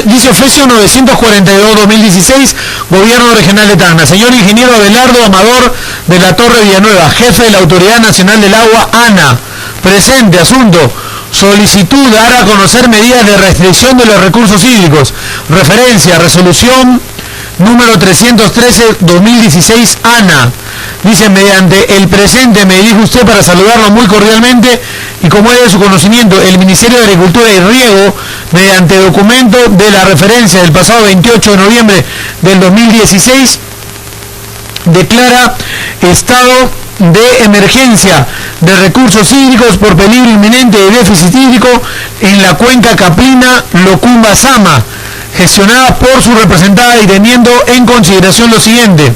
dice oficio 942-2016, Gobierno Regional de Tacna. Señor ingeniero Abelardo Amador de la Torre Villanueva, jefe de la Autoridad Nacional del Agua, ANA. Presente, asunto. Solicitud dar a conocer medidas de restricción de los recursos hídricos. Referencia, resolución número 313-2016, ANA. Dice, mediante el presente me dirijo usted para saludarlo muy cordialmente y como es de su conocimiento, el Ministerio de Agricultura y Riego, mediante documento de la referencia del pasado 28 de noviembre del 2016, declara estado de emergencia de recursos hídricos por peligro inminente de déficit hídrico en la cuenca Caprina-Locumba-Sama, gestionada por su representada y teniendo en consideración lo siguiente.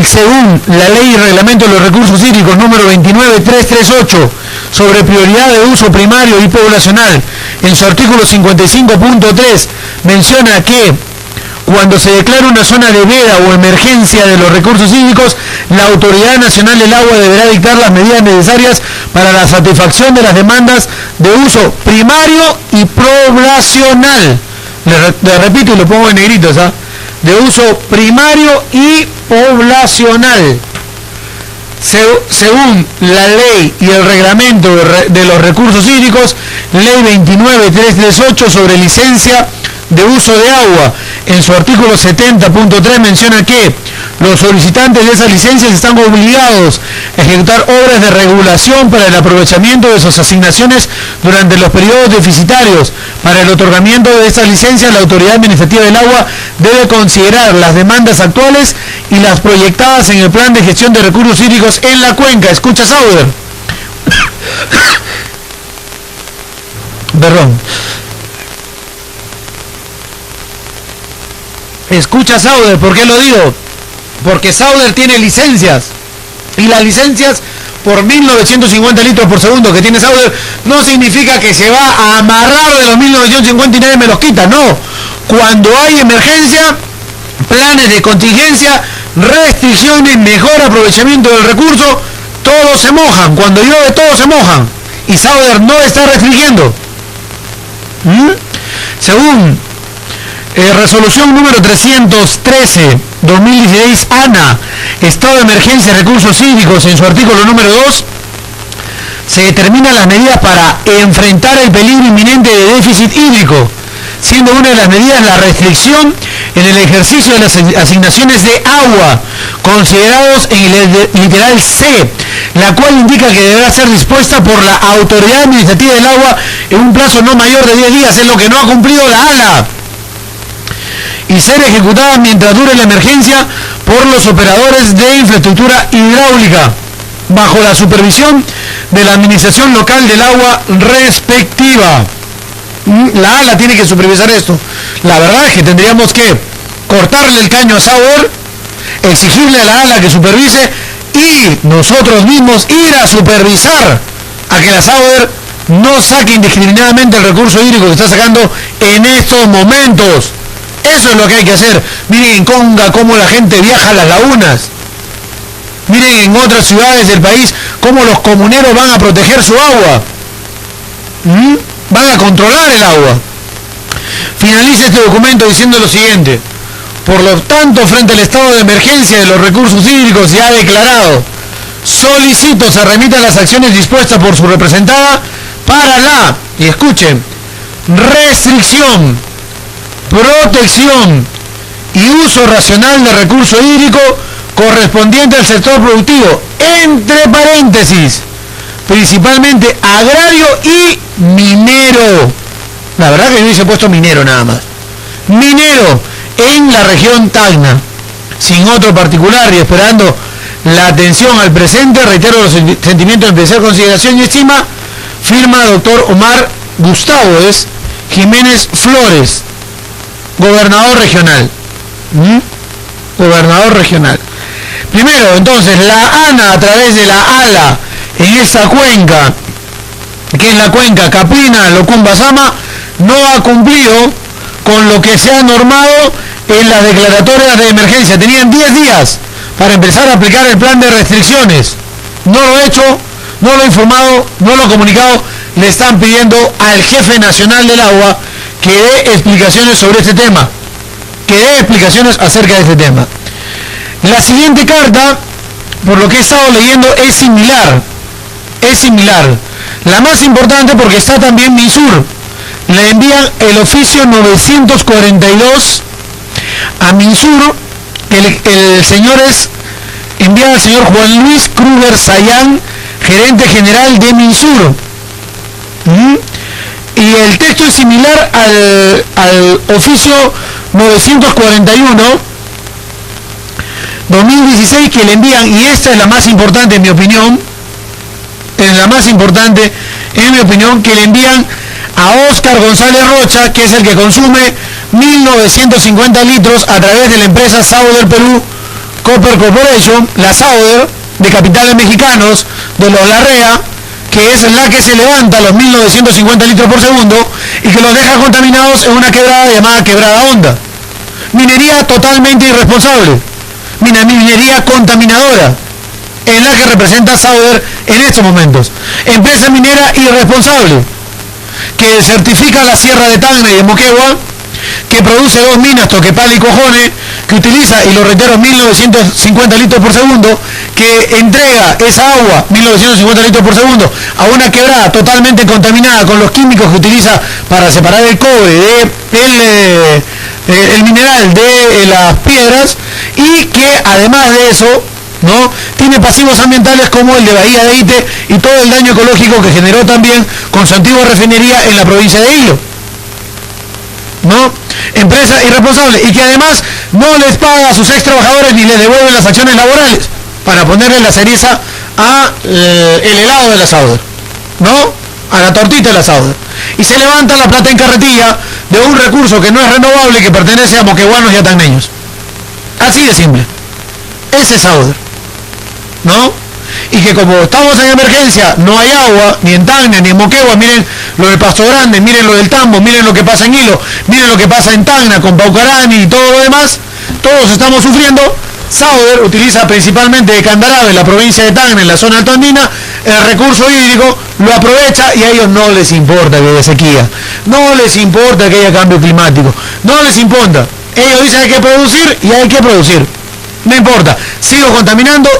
Según la Ley y Reglamento de los Recursos Hídricos número 29338 sobre prioridad de uso primario y poblacional, en su artículo 55.3 menciona que cuando se declara una zona de veda o emergencia de los recursos hídricos, la Autoridad Nacional del Agua deberá dictar las medidas necesarias para la satisfacción de las demandas de uso primario y poblacional. Le repito y lo pongo en negritos, ¿ah? De uso primario y poblacional. Según la ley y el reglamento de los recursos hídricos, ley 29338 sobre licencia de uso de agua, en su artículo 70.3 menciona que los solicitantes de esas licencias están obligados a ejecutar obras de regulación para el aprovechamiento de sus asignaciones durante los periodos deficitarios. Para el otorgamiento de estas licencias, la Autoridad Administrativa del Agua debe considerar las demandas actuales y las proyectadas en el Plan de Gestión de Recursos Hídricos en la cuenca. Escucha, Sauder. Perdón. Escucha, Sauder, ¿por qué lo digo? Porque Sauder tiene licencias y las licencias por 1950 litros por segundo que tiene Sauder no significa que se va a amarrar de los 1950 y nadie me los quita, no. Cuando hay emergencia, planes de contingencia, restricciones, mejor aprovechamiento del recurso, todos se mojan. Cuando llueve todos se mojan y Sauder no está restringiendo. Según resolución número 313-2016, ANA, estado de emergencia de recursos hídricos, en su artículo número 2, se determinan las medidas para enfrentar el peligro inminente de déficit hídrico, siendo una de las medidas la restricción en el ejercicio de las asignaciones de agua, considerados en el literal C, la cual indica que deberá ser dispuesta por la Autoridad Administrativa del Agua en un plazo no mayor de 10 días, es lo que no ha cumplido la ANA, y ser ejecutada mientras dure la emergencia por los operadores de infraestructura hidráulica, bajo la supervisión de la administración local del agua respectiva. La ANA tiene que supervisar esto. La verdad es que tendríamos que cortarle el caño a Sauder, exigirle a la ANA que supervise y nosotros mismos ir a supervisar a que la Sauder no saque indiscriminadamente el recurso hídrico que está sacando en estos momentos. Eso es lo que hay que hacer. Miren en Conga cómo la gente viaja a las lagunas. Miren en otras ciudades del país cómo los comuneros van a proteger su agua. Van a controlar el agua. Finaliza este documento diciendo lo siguiente. Por lo tanto, frente al estado de emergencia de los recursos hídricos ya declarado, solicito se remitan las acciones dispuestas por su representada para la, y escuchen, restricción, protección y uso racional de recurso hídrico correspondiente al sector productivo, entre paréntesis, principalmente agrario y minero. La verdad que yo hubiese puesto minero nada más. Minero en la región Tacna, sin otro particular y esperando la atención al presente, reitero los sentimientos de especial consideración y estima, firma doctor Omar Gustavo Jiménez Flores, gobernador regional. Gobernador regional. Primero, entonces, la ANA a través de la ALA en esta cuenca, que es la cuenca Caprina-Locumba-Sama, no ha cumplido con lo que se ha normado en las declaratorias de emergencia. Tenían 10 días para empezar a aplicar el plan de restricciones. No lo ha hecho, no lo ha informado, no lo ha comunicado. Le están pidiendo al jefe nacional del agua que dé explicaciones sobre este tema, que dé explicaciones acerca de este tema. La siguiente carta, por lo que he estado leyendo, es similar. La más importante porque está también MINSUR. Le envían el oficio 942 a MINSUR. El señor es enviado al señor Juan Luis Kruger Sayán, gerente general de MINSUR. Y el texto es similar al oficio 941 2016 que le envían, y esta es la más importante en mi opinión, que le envían a Óscar González Rocha, que es el que consume 1950 litros a través de la empresa Sauder Perú Copper Corporation, la Sauder de capitales mexicanos, de los Larrea, que es la que se levanta los 1950 litros por segundo y que los deja contaminados en una quebrada llamada Quebrada Honda. Minería totalmente irresponsable, minería contaminadora, es la que representa Sauder en estos momentos. Empresa minera irresponsable, que certifica la Sierra de Tacna y de Moquegua, que produce 2 minas, Toquepala y Cojones, que utiliza, y lo reitero, 1950 litros por segundo, que entrega esa agua, 1950 litros por segundo, a una quebrada totalmente contaminada con los químicos que utiliza para separar el cobre el mineral de las piedras, y que además de eso, ¿no?, tiene pasivos ambientales como el de Bahía de Ite y todo el daño ecológico que generó también con su antigua refinería en la provincia de Hilo, ¿no? Empresa irresponsable, y que además no les paga a sus ex trabajadores ni les devuelve las acciones laborales para ponerle la cereza a el helado de la Sauder, ¿no?, a la tortita de la Sauder, y se levanta la plata en carretilla de un recurso que no es renovable, que pertenece a moqueguanos y a tacneños. Así de simple. Ese es Sauder, ¿no? Y que como estamos en emergencia, no hay agua, ni en Tacna, ni en Moquegua. Miren lo del Pasto Grande, miren lo del Tambo, miren lo que pasa en Hilo, miren lo que pasa en Tacna, con Paucarani y todo lo demás. Todos estamos sufriendo. Sauder utiliza principalmente de Candarave, en la provincia de Tacna, en la zona altoandina, el recurso hídrico, lo aprovecha, y a ellos no les importa que haya sequía, no les importa que haya cambio climático, no les importa. Ellos dicen hay que producir y hay que producir. No importa, sigo contaminando.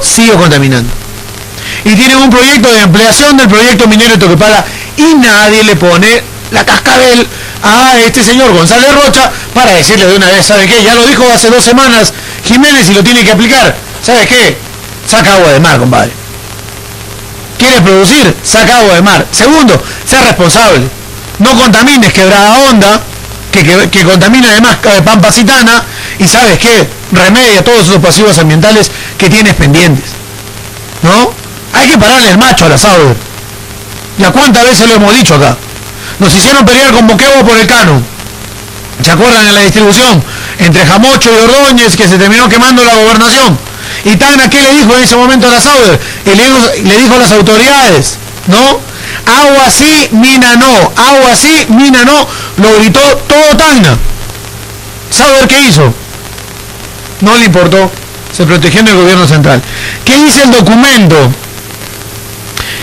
Y tienen un proyecto de ampliación del proyecto minero de Toquepala, y nadie le pone la cascabel a este señor González Rocha para decirle de una vez, ¿sabe qué? Ya lo dijo hace 2 semanas Jiménez y lo tiene que aplicar. ¿Sabes qué? Saca agua de mar, compadre. ¿Quieres producir? Saca agua de mar. Segundo, sea responsable. No contamines Quebrada Honda, que contamina además Pampasitana, y ¿sabes qué? Remedia todos esos pasivos ambientales que tienes pendientes, ¿no? Hay que pararle el macho a la Sauder. ¿Ya cuántas veces lo hemos dicho acá? Nos hicieron pelear con Moquegua por el canon. ¿Se acuerdan en la distribución? Entre Jamocho y Ordóñez, que se terminó quemando la gobernación. Y Tacna, ¿qué le dijo en ese momento a la Sauder? Y le dijo a las autoridades, ¿no? Agua sí, mina no. Agua sí, mina no. Lo gritó todo Tacna. ¿Sauder qué hizo? No le importó. Se protegió en el gobierno central. ¿Qué dice el documento?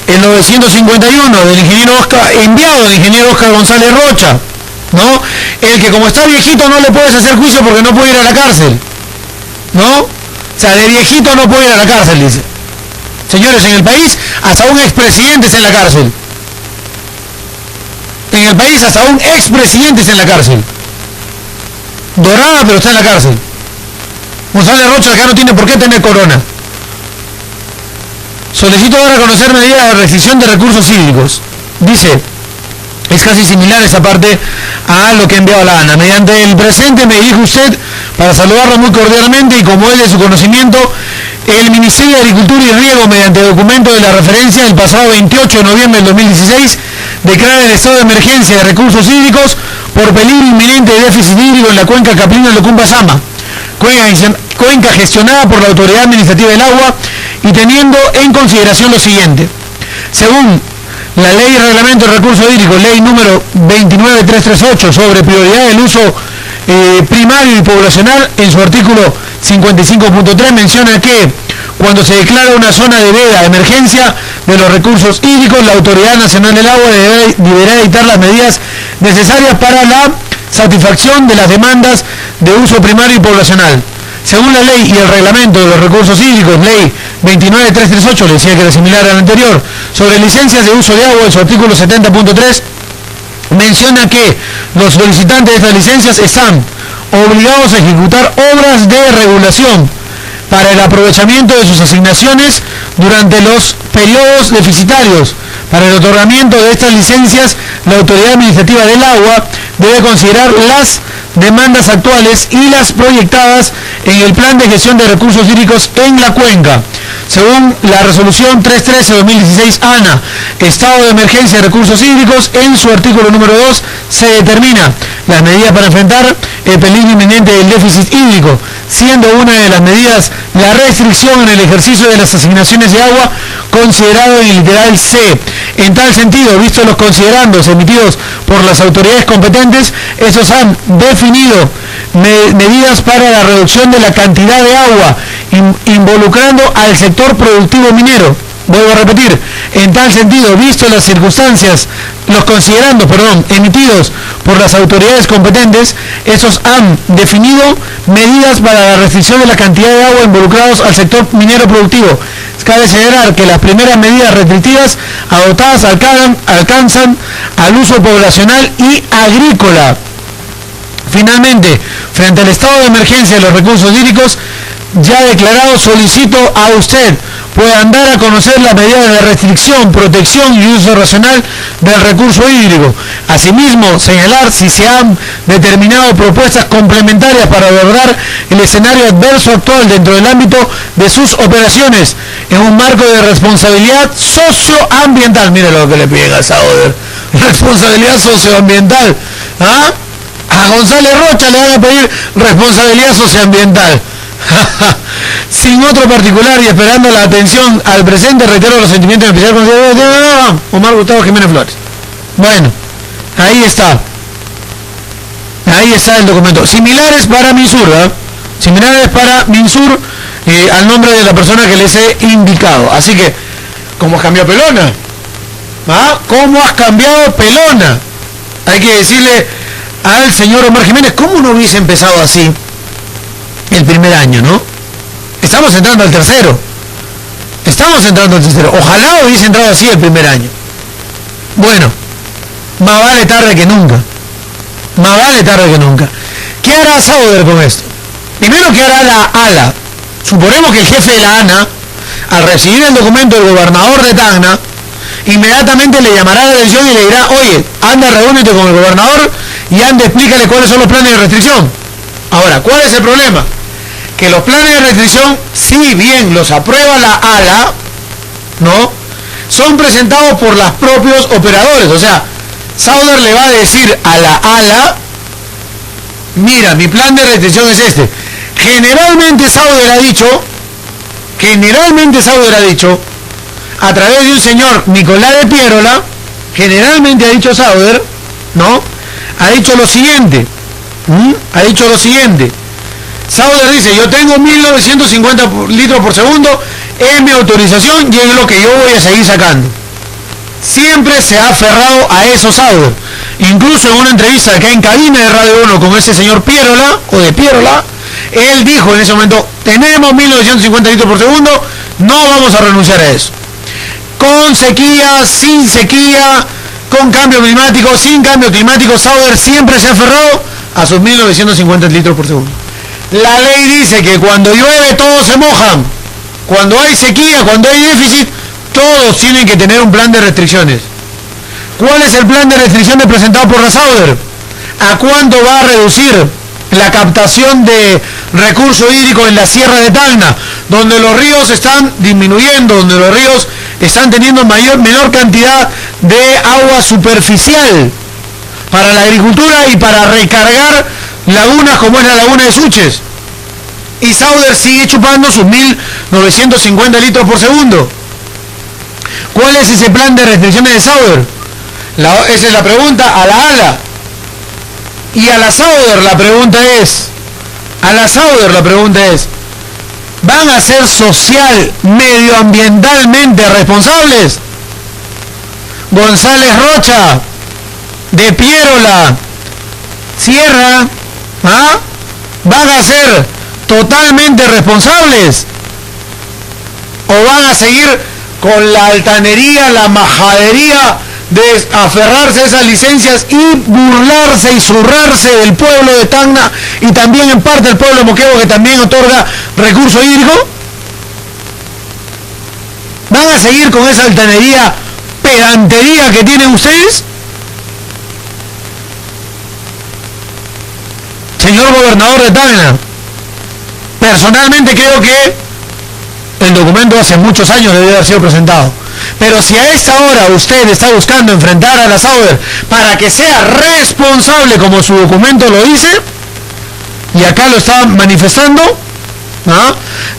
El 951 del ingeniero Oscar, enviado del ingeniero Óscar González Rocha, ¿no? El que como está viejito no le puedes hacer juicio porque no puede ir a la cárcel, ¿no? O sea, de viejito no puede ir a la cárcel, dice. Señores, en el país hasta un expresidente está en la cárcel. En el país hasta un expresidente está en la cárcel. Dorada, pero está en la cárcel. González Rocha acá no tiene por qué tener corona. Solicito ahora conocer medidas de restricción de recursos hídricos. Dice, es casi similar esa parte a lo que ha enviado la ANA. Mediante el presente me dirijo a usted para saludarlo muy cordialmente, y como es de su conocimiento, el Ministerio de Agricultura y Riego, mediante documento de la referencia del pasado 28 de noviembre del 2016, declara el estado de emergencia de recursos hídricos por peligro inminente de déficit hídrico en la cuenca Caprino-Lucumba-Sama, cuenca gestionada por la Autoridad Administrativa del Agua, y teniendo en consideración lo siguiente. Según la Ley y Reglamento de Recursos Hídricos, Ley número 29338, sobre prioridad del uso primario y poblacional, en su artículo 55.3 menciona que cuando se declara una zona de veda de emergencia de los recursos hídricos, la Autoridad Nacional del Agua deberá dictar las medidas necesarias para la satisfacción de las demandas de uso primario y poblacional. Según la ley y el reglamento de los recursos hídricos, ley 29338, le decía que era similar al anterior, sobre licencias de uso de agua, en su artículo 70.3, menciona que los solicitantes de estas licencias están obligados a ejecutar obras de regulación para el aprovechamiento de sus asignaciones durante los periodos deficitarios. Para el otorgamiento de estas licencias, la Autoridad Administrativa del Agua debe considerar las demandas actuales y las proyectadas en el Plan de Gestión de Recursos Hídricos en la cuenca. Según la resolución 313-2016 ANA, Estado de Emergencia de Recursos Hídricos, en su artículo número 2 se determina las medidas para enfrentar el peligro inminente del déficit hídrico, siendo una de las medidas la restricción en el ejercicio de las asignaciones de agua considerado en el literal C. En tal sentido, visto los considerandos emitidos por las autoridades competentes, estos han definido medidas para la reducción de la cantidad de agua involucrando al sector productivo minero. Vuelvo a repetir, en tal sentido, visto las circunstancias, los considerandos, emitidos por las autoridades competentes, estos han definido medidas para la restricción de la cantidad de agua involucrados al sector minero productivo. Cabe señalar que las primeras medidas restrictivas adoptadas alcanzan al uso poblacional y agrícola. Finalmente, frente al estado de emergencia de los recursos hídricos ya declarado, solicito a usted puedan dar a conocer las medidas de restricción, protección y uso racional del recurso hídrico. Asimismo, señalar si se han determinado propuestas complementarias para abordar el escenario adverso actual dentro del ámbito de sus operaciones, en un marco de responsabilidad socioambiental. Mire lo que le piden a Sauder. Responsabilidad socioambiental. ¿Ah? A González Rocha le van a pedir responsabilidad socioambiental. Sin otro particular y esperando la atención al presente, reitero los sentimientos de especial Omar Gustavo Jiménez Flores. Bueno, ahí está el documento. Similares para Minsur, ¿eh? Similares para Minsur, al nombre de la persona que les he indicado. Así que, ¿cómo has cambiado Pelona? ¿Ah? ¿Cómo has cambiado Pelona? Hay que decirle al señor Omar Jiménez, ¿cómo no hubiese empezado así el primer año, no? Estamos entrando al tercero. Ojalá hubiese entrado así el primer año. Bueno, más vale tarde que nunca. ¿Qué hará Sauder con esto? Primero, ¿qué hará la ALA? Suponemos que el jefe de la ANA, al recibir el documento del gobernador de Tacna, inmediatamente le llamará la atención y le dirá, oye, anda, reúnete con el gobernador y anda, explícale cuáles son los planes de restricción. Ahora, ¿cuál es el problema? Que los planes de restricción, si bien los aprueba la ALA, ¿no?, son presentados por los propios operadores. O sea, Sauder le va a decir a la ALA, mira, mi plan de restricción es este. Generalmente Sauder ha dicho, a través de un señor Nicolás de Pierola, generalmente ha dicho Sauder, ¿no?, ha dicho lo siguiente. Sauder dice, yo tengo 1950 litros por segundo, es mi autorización y es lo que yo voy a seguir sacando. Siempre se ha aferrado a eso Sauder. Incluso en una entrevista acá en cabina de Radio 1 con ese señor Pierola, él dijo en ese momento, tenemos 1950 litros por segundo, no vamos a renunciar a eso. Con sequía, sin sequía, con cambio climático, sin cambio climático, Sauder siempre se ha aferrado a sus 1950 litros por segundo. La ley dice que cuando llueve todos se mojan, cuando hay sequía, cuando hay déficit, todos tienen que tener un plan de restricciones. ¿Cuál es el plan de restricciones presentado por la Sauder? ¿A cuánto va a reducir la captación de recurso hídrico en la Sierra de Tacna, donde los ríos están disminuyendo, donde los ríos están teniendo menor cantidad de agua superficial para la agricultura y para recargar lagunas como es la laguna de Suches? Y Sauder sigue chupando sus 1950 litros por segundo. ¿Cuál es ese plan de restricciones de Sauder? Esa es la pregunta a la ALA. Y a la Sauder la pregunta es, ¿van a ser social, medioambientalmente responsables? González Rocha, de Pierola, Sierra, ¿van a ser totalmente responsables o van a seguir con la altanería, la majadería de aferrarse a esas licencias y burlarse y zurrarse del pueblo de Tacna y también en parte del pueblo de Moquegua, que también otorga recurso hídrico? ¿Van a seguir con esa altanería, pedantería que tienen ustedes? Señor gobernador de Tacna, personalmente creo que el documento hace muchos años debió haber sido presentado. Pero si a esta hora usted está buscando enfrentar a la Sauber para que sea responsable como su documento lo dice, y acá lo está manifestando,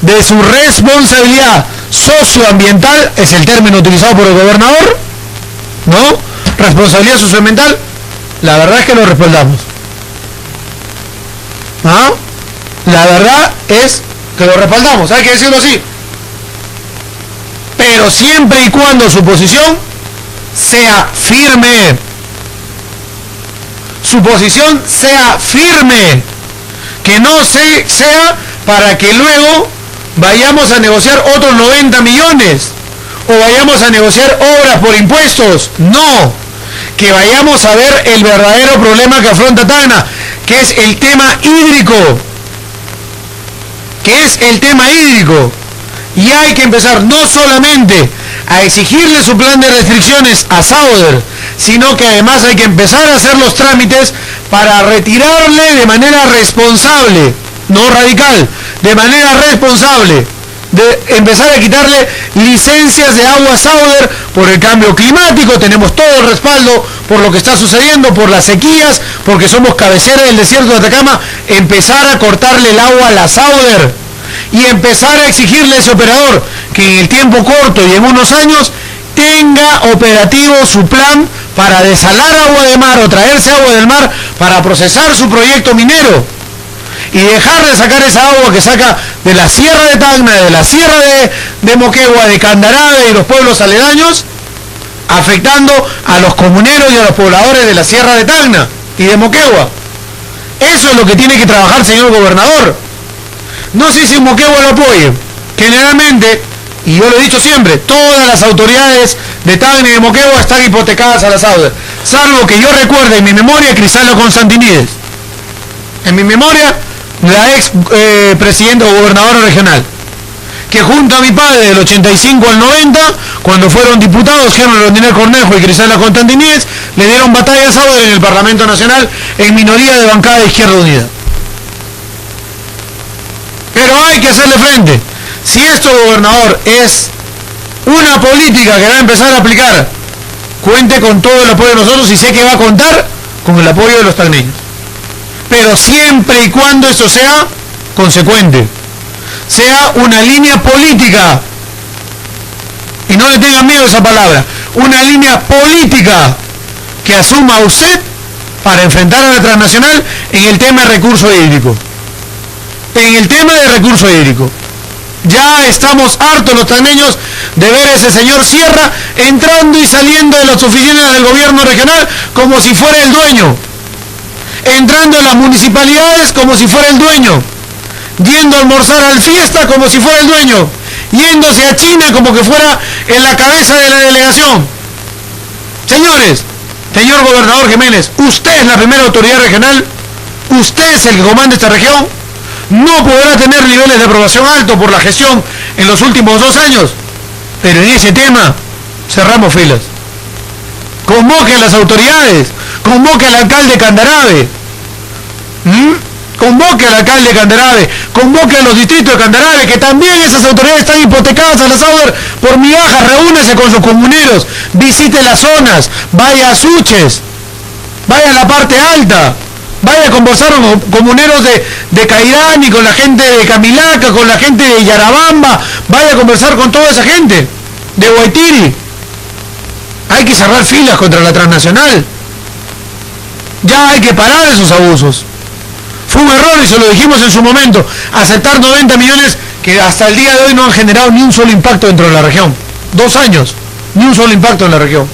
de su responsabilidad socioambiental, es el término utilizado por el gobernador, ¿no? Responsabilidad socioambiental, la verdad es que lo respaldamos. La verdad es que lo respaldamos, hay que decirlo así. Pero siempre y cuando su posición sea firme. Su posición sea firme. Que no sea para que luego vayamos a negociar otros 90 millones. O vayamos a negociar obras por impuestos. No. Que vayamos a ver el verdadero problema que afronta Tacna, que es el tema hídrico. Y hay que empezar no solamente a exigirle su plan de restricciones a Sauber, sino que además hay que empezar a hacer los trámites para retirarle de manera responsable, no radical, de manera responsable, de empezar a quitarle licencias de agua a Sauber por el cambio climático. Tenemos todo el respaldo por lo que está sucediendo, por las sequías, porque somos cabecera del desierto de Atacama. Empezar a cortarle el agua a la Sauber y empezar a exigirle a ese operador que en el tiempo corto y en unos años tenga operativo su plan para desalar agua de mar o traerse agua del mar para procesar su proyecto minero y dejar de sacar esa agua que saca de la sierra de Tacna, de la sierra de Moquegua, de Candarave y los pueblos aledaños, afectando a los comuneros y a los pobladores de la sierra de Tacna y de Moquegua. Eso es lo que tiene que trabajar, señor gobernador. No sé si Moquegua lo apoye. Generalmente, y yo lo he dicho siempre, todas las autoridades de Tacna y de Moquegua están hipotecadas a la Sauber, salvo que yo recuerde en mi memoria Cristaldo Constantinides, en mi memoria la ex presidenta o gobernadora regional, que junto a mi padre del 85 al 90, cuando fueron diputados Henry Rondinel Cornejo y Cristaldo Constantinides, le dieron batalla a Sauber en el Parlamento Nacional en minoría de bancada de Izquierda Unida. Pero hay que hacerle frente. Si esto, gobernador, es una política que va a empezar a aplicar, cuente con todo el apoyo de nosotros y sé que va a contar con el apoyo de los tacneños. Pero siempre y cuando esto sea consecuente, sea una línea política, y no le tengan miedo a esa palabra, una línea política que asuma usted para enfrentar a la transnacional en el tema de recurso hídrico. Ya estamos hartos los tacneños de ver a ese señor Sierra entrando y saliendo de las oficinas del gobierno regional como si fuera el dueño, entrando en las municipalidades como si fuera el dueño, yendo a almorzar al Fiesta como si fuera el dueño, yéndose a China como que fuera en la cabeza de la delegación. Señores, señor gobernador Jiménez, usted es la primera autoridad regional, usted es el que comanda esta región. No podrá tener niveles de aprobación alto por la gestión en los últimos 2 años, pero en ese tema cerramos filas. Convoque a las autoridades, convoque al alcalde de Candarave, convoque a los distritos de Candarave, que también esas autoridades están hipotecadas a la Sauber por migajas. Reúnese con sus comuneros, visite las zonas, vaya a Suches, vaya a la parte alta, vaya a conversar con comuneros de Cairán y con la gente de Camilaca, con la gente de Yarabamba, vaya a conversar con toda esa gente de Guaitiri. Hay que cerrar filas contra la transnacional. Ya hay que parar esos abusos. Fue un error y se lo dijimos en su momento, aceptar 90 millones que hasta el día de hoy no han generado ni un solo impacto dentro de la región. 2 años, ni un solo impacto en la región.